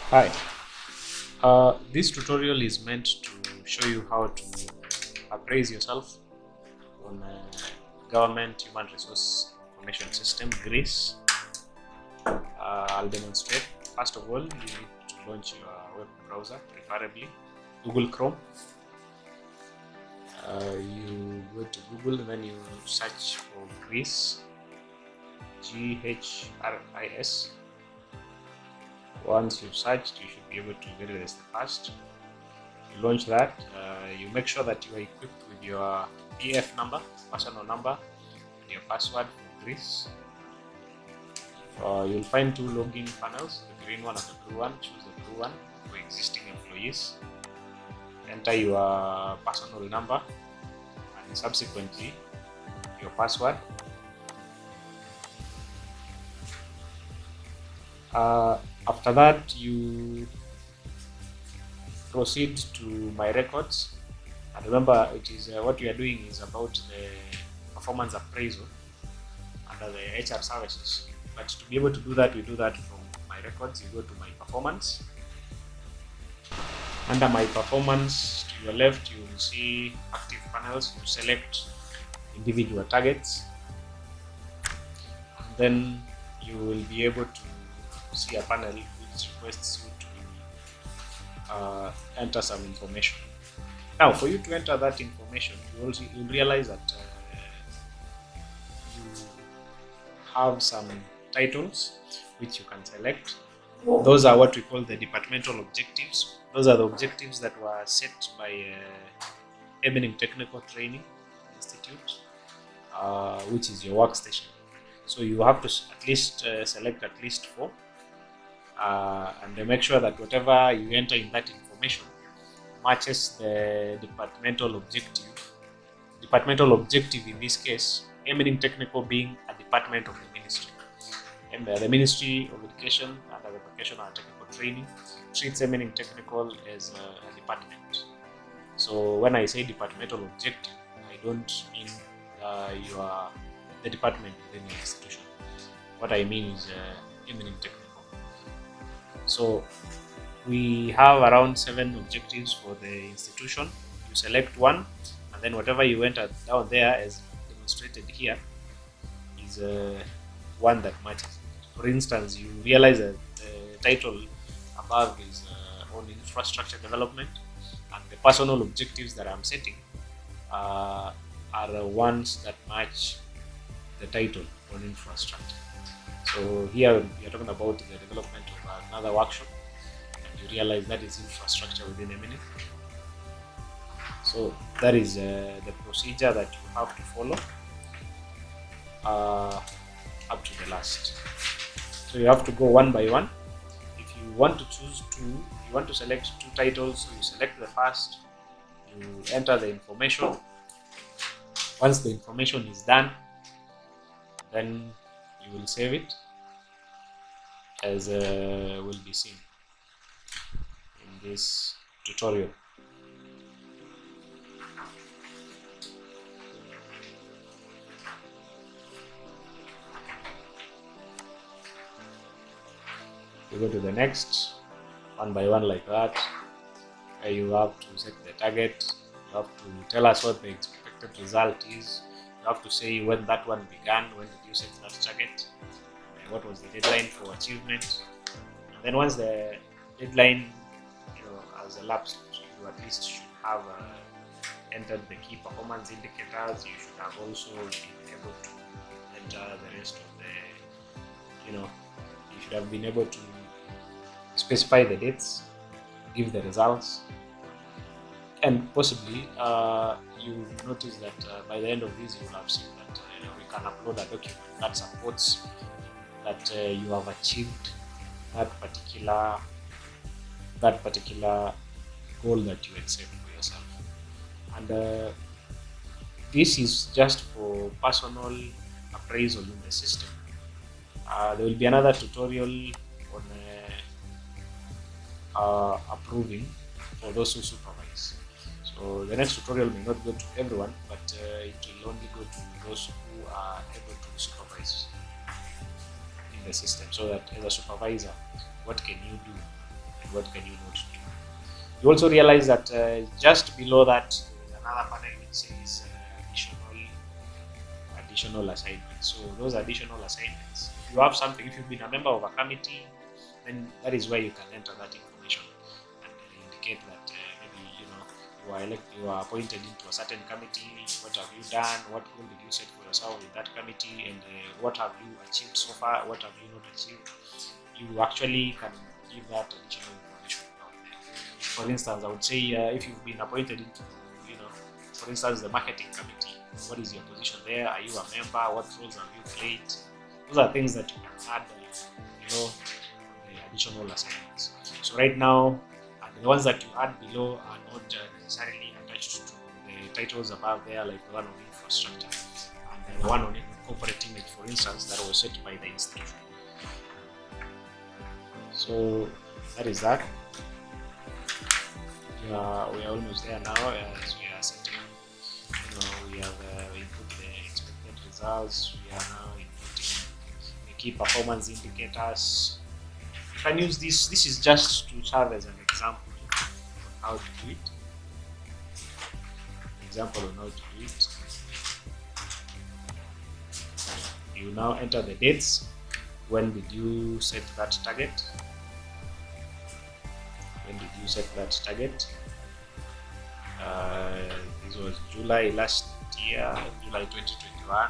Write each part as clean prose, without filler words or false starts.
Hi, this tutorial is meant to show you how to appraise yourself on Government Human Resource Information System, GHRIS. I'll demonstrate. First of all, you need to launch your web browser, preferably Google Chrome. You go to Google and then you search for GHRIS, GHRIS. Once you've searched, you should be able to get it as the first. You launch that. You make sure that you are equipped with your PF number, personal number, and your password for GHRIS. You'll find two login panels, the green one and the blue one. Choose the blue one for existing employees. Enter your personal number and subsequently your password. After that, you proceed to My Records, and remember, it is what we are doing is about the performance appraisal under the HR services. But to be able to do that, we do that from My Records. You go to My Performance. Under My Performance, to your left, you will see active panels. You select individual targets, and then you will be able to see a panel which requests you to enter some information. Now, for you to enter that information, you'll realize that you have some titles which you can select. Those are what we call the departmental objectives. Those are the objectives that were set by Departmental Technical Training Institute, which is your workstation. So you have to at least select at least 4, and make sure that whatever you enter in that information matches the departmental objective. Departmental objective in this case, Departmental Technical being a department of the ministry. And the Ministry of Education and the Vocational and Technical Training treats Departmental Technical as a department. So when I say departmental objective, I don't mean you are the department within the institution. What I mean is Departmental Technical. So we have around 7 objectives for the institution. You select one, and then whatever you enter down there, as demonstrated here, is one that matches. For instance, you realize that the title above is on infrastructure development, and the personal objectives that I'm setting are ones that match the title on infrastructure. So here we are talking about the development of another workshop, and you realize that is infrastructure within a minute. So that is the procedure that you have to follow up to the last. So you have to go one by one. If you want to choose 2, you want to select 2 titles, so you select the first, you enter the information. Once the information is done, then you will save it, as will be seen in this tutorial. You go to the next, one by one like that. You have to set the target. You have to tell us what the expected result is. You have to say when that one began, when did you set that target, what was the deadline for achievement. And then once the deadline has elapsed, you at least should have entered the key performance indicators. You should have also been able to enter the rest of the, you should have been able to specify the dates, give the results, and possibly you notice that by the end of this you will have seen that we can upload a document that supports that you have achieved that particular goal that you had set for yourself. And this is just for personal appraisal in the system. There will be another tutorial on approving for those who supervise. So the next tutorial may not go to everyone, but it will only go to those who are able to supervise in the system. So that as a supervisor, what can you do and what can you not do. You also realize that just below that there is another panel which says additional assignments. So those additional assignments, if you have something, if you've been a member of a committee, then that is where you can enter that information and indicate that maybe you are appointed into a certain committee. What have you done? What goal did you set for yourself with that committee? And what have you achieved so far? What have you not achieved? You actually can give that additional information out there. For instance, I would say if you've been appointed into, for instance, the marketing committee, what is your position there? Are you a member? What roles have you played? Those are things that you can add, the additional assignments. So right now, the ones that you add below are not necessarily attached to the titles above there, like the one on infrastructure and the one on corporate image, for instance, that was set by the institution. So that is that. We are almost there now as we are setting. We have input the expected results. We are now inputting the key performance indicators. You can use this. This is just to serve as an example on how to do it. You now enter the dates. When did you set that target? This was July last year, July 2021.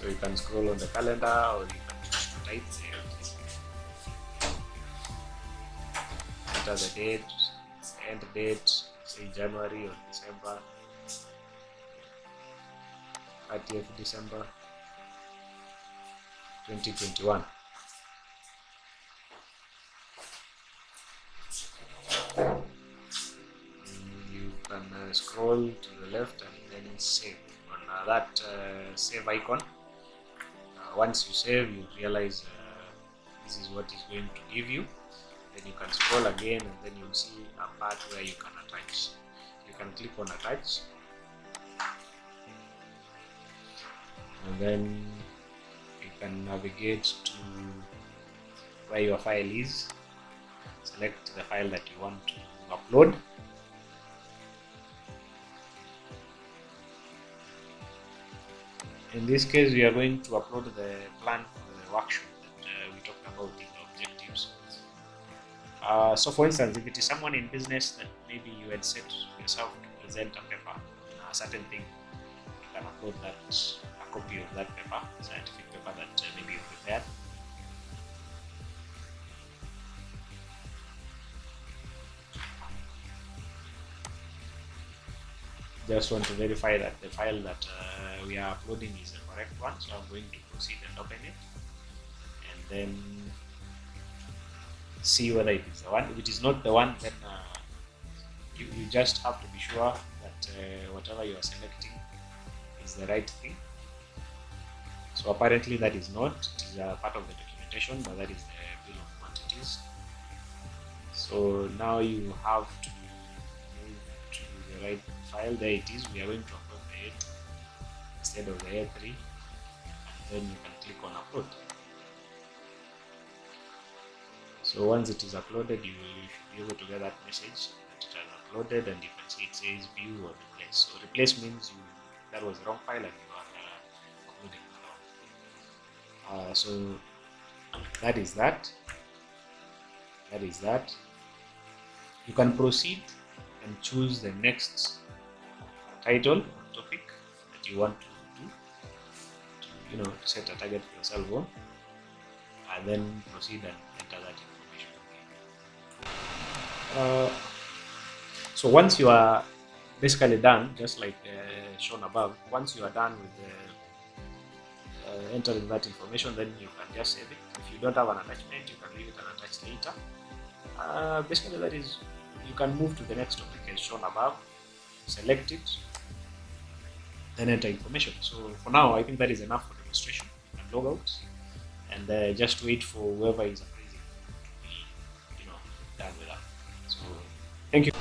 So you can scroll on the calendar, or you can choose to type there. Enter the date, end date, say January or December, 30th December 2021. You can scroll to the left and then save on that save icon. Once you save, you realize this is what is going to give you. Then you can scroll again, and then you'll see a part where you can attach. You can click on attach, and then you can navigate to where your file is. Select the file that you want to upload. In this case, we are going to upload the plan for the workshop that we talked about in the objectives. So for instance, if it is someone in business that maybe you had set yourself to present a paper on a certain thing, you can upload a copy of that paper, scientific paper that maybe you prepared. Just want to verify that the file that we are uploading is the correct one, so I'm going to proceed and open it, and then see whether it is the one. If it is not the one, then you just have to be sure that whatever you are selecting is the right thing. So apparently that is not. It is a part of the documentation, but that is the bill of quantities. So now you have to move to the right file. There it is. We are going to upload the A2 instead of the A3, and then you can click on upload. So once it is uploaded, you should be able to get that message that it has uploaded, and you can see it says view or replace. So replace means that was the wrong file and you are uploading the wrong. So that is that. You can proceed and choose the next title or topic that you want to do, to set a target for yourself on, and then proceed and enter that information. So once you are basically done, just like shown above, once you are done with entering that information, then you can just save it. If you don't have an attachment, you can leave it unattached later. Basically, that is, you can move to the next topic as shown above, select it, then enter information. So for now, I think that is enough for demonstration. You can log out and just wait for whoever is appraising to be done with that. So thank you.